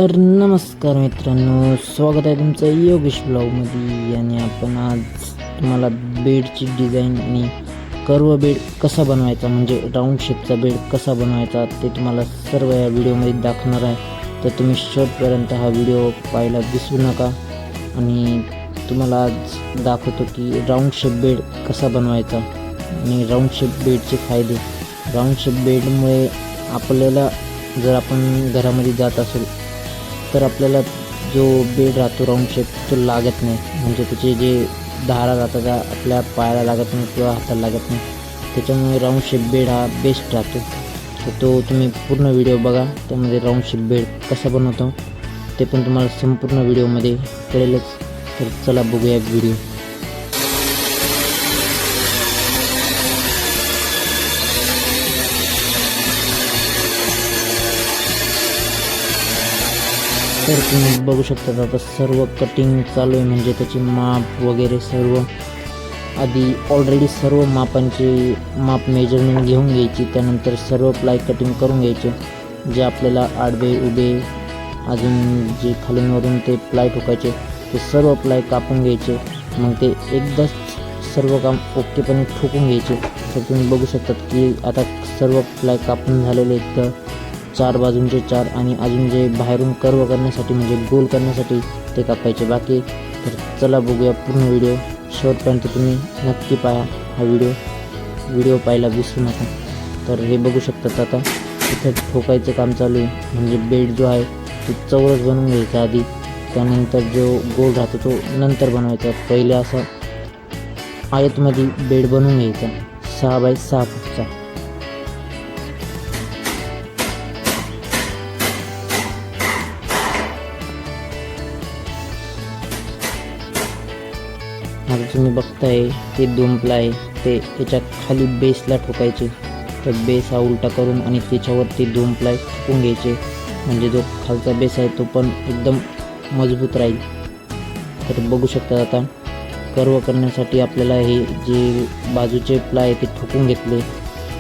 तर नमस्कार मित्रांनो, स्वागत आहे तुमचं योगेश ब्लॉगमध्ये. आणि आपण आज तुम्हाला बेडची डिझाईन आणि कर्व बेड कसा बनवायचा, म्हणजे राऊंड शेपचा बेड कसा बनवायचा ते तुम्हाला सर्व या व्हिडिओमध्ये दाखवणार आहे. तर तुम्ही शेवटपर्यंत हा व्हिडिओ पाहायला विसरू नका. आणि तुम्हाला आज दाखवतो की राऊंड शेप बेड कसा बनवायचा आणि राऊंड शेप बेडचे फायदे. राऊंड शेप बेडमुळे आपल्याला जर आपण घरामध्ये जात असेल तर आपल्याला जो बेड राहतो राऊंड शेप तो लागत नाही, म्हणजे त्याचे जे धारा राहतात त्या आपल्या पायाला लागत नाही किंवा हाताला लागत नाही. त्याच्यामुळे राऊंड शेप बेड हा बेस्ट राहतो. तर तो तुम्ही पूर्ण व्हिडिओ बघा, त्यामध्ये राऊंड शेप बेड कसा बनवतो ते पण तुम्हाला संपूर्ण व्हिडिओमध्ये कळेलच. तर चला बघूया व्हिडिओ. तर तुम्ही बघू शकता आता सर्व कटिंग चालू आहे, म्हणजे त्याची माप वगैरे सर्व आधी ऑलरेडी सर्व माप मेजरमेंट घेऊन घ्यायची. त्यानंतर सर्व प्लाय कटिंग करून घ्यायचे, जे आपल्याला आडवे उभे अजून जे खालून वरून ते प्लाय ठोकायचे ते सर्व प्लाय कापून घ्यायचे. मग ते एकदाच सर्व काम ओकेपणे ठोकून घ्यायचे. तर तुम्ही बघू शकतात की आता सर्व प्लाय कापून झालेले आहेत, तर 4 बाजूंचे 4 आणि अजून जे बाहेरून कर्व करण्यासाठी म्हणजे गोल करण्यासाठी ते कापायचे बाकी. तर चला बघूया पूर्ण व्हिडिओ. शेवटपर्यंत तुम्ही नक्की पाहा हा व्हिडिओ पाहायला विसरू नका. तर हे बघू शकतात आता इथं ठोकायचं काम चालू आहे, म्हणजे बेड जो आहे तो चौरस बनवून घ्यायचा आधी, त्यानंतर जो गोल राहतो तो नंतर बनवायचा. पहिले असा आयतमध्ये बेड बनवून घ्यायचा 6 बाय 6 फूटचा. आता तुम्ही बघताय ते 2 प्लाय ते याच्या खाली बेसला ठोकायचे. तर बेस हा उलटा करून आणि त्याच्यावरती 2 प्लाय ठोकून घ्यायचे, म्हणजे जो खालचा बेस आहे तो पण एकदम मजबूत राहील. तर बघू शकता आता कर्व करण्यासाठी आपल्याला हे जे बाजूचे प्लाय ते ठोकून घेतले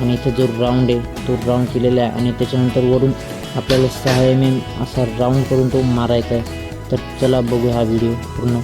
आणि इथे जो राऊंड आहे तो राऊंड केलेला आहे आणि त्याच्यानंतर वरून आपल्याला 6 mm असा राऊंड करून तो मारायचा आहे. तर चला बघूया हा व्हिडिओ पूर्ण.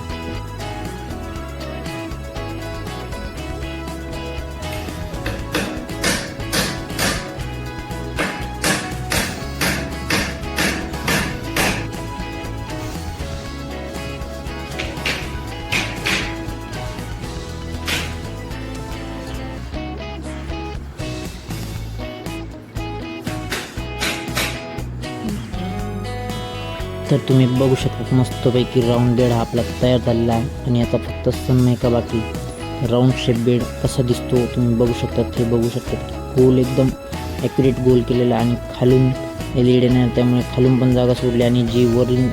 तर तुम्ही बघू शकता मस्तपैकी राऊंड बेड हा आपला तयार झालेला आहे आणि याचा फक्त सनमायका बाकी. राऊंड शेप बेड कसा दिसतो तुम्ही बघू शकता. हे बघू शकता गोल एकदम ॲक्युरेट गोल केलेला आहे आणि खालून LED नाही, त्यामुळे खालून पण जागा सोडली आणि जी वरील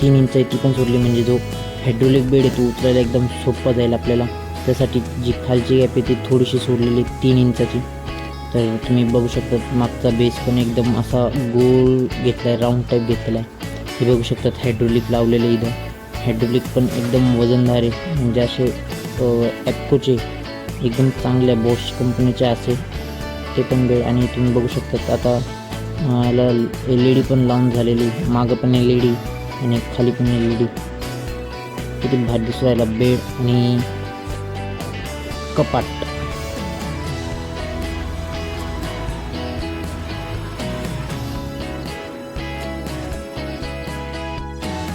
3 इंच आहे ती पण सोडली, म्हणजे जो हायड्रोलिक बेड आहे तो उचलायला एकदम सोपा जाईल आपल्याला. त्यासाठी जी खालची गॅप आहे ती थोडीशी सोडलेली 3 इंचाची. तर तुम्ही बघू शकता मागचा बेस पण एकदम असा गोल घेतला आहे, राऊंड टाईप घेतलेला आहे. हे बघू शकतात हायड्रोलिक लावलेले इथं. हायड्रोलिक पण एकदम वजनदार आहे, म्हणजे असे ॲप्कोचे एकदम चांगल्या बॉश कंपनीचे असे ते पण बेड. आणि तुम्ही बघू शकतात आता याला LED पण लावून झालेली, मागं पण LED आणि खाली पण LED. किती भारी दिसू राहिला बेड आणि कपाट.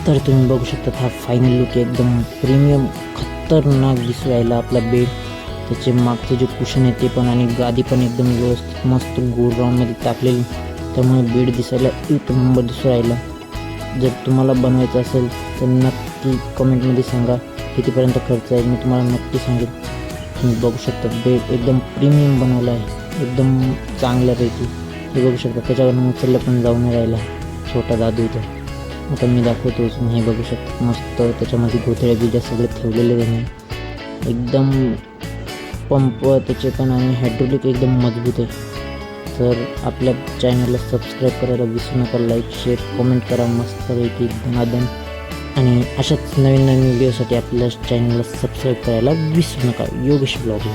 तर तुम्ही बघू शकता हा फायनल लुक एकदम प्रीमियम खतरनाक दिसू राहिला आपला बेड. त्याचे मागचे जे कुशन आहे ते पण आणि गादी पण एकदम व्यवस्थित मस्त गोल राऊंडमध्ये टाकलेली, त्यामुळे बेड दिसायला एक नंबर दिसू राहिला. जर तुम्हाला बनवायचं असेल तर नक्की कमेंटमध्ये सांगा कितीपर्यंत खर्च आहे, मी तुम्हाला नक्की सांगेन. तुम्ही बघू शकता बेड एकदम प्रीमियम बनवला आहे, एकदम चांगल्यापैकी. हे बघू शकता त्याच्यावरून उचललं पण जाऊन नाही राहिला छोटा दादू इथं. आता मी दाखवतोच. हे बघू शकता मस्त त्याच्यामध्ये गोथळ्या बिजा सगळे ठेवलेले त्यांनी, एकदम पंप त्याचे पण आणि हायड्रोलिक एकदम मजबूत आहे. तर आपल्या चॅनलला सबस्क्राईब करायला विसरू नका. लाईक शेअर कमेंट करा मस्तपैकी धनाधन. आणि अशाच नवीन व्हिडिओसाठी आपल्या चॅनलला सबस्क्राईब करायला विसरू नका. योगेश ब्लॉग.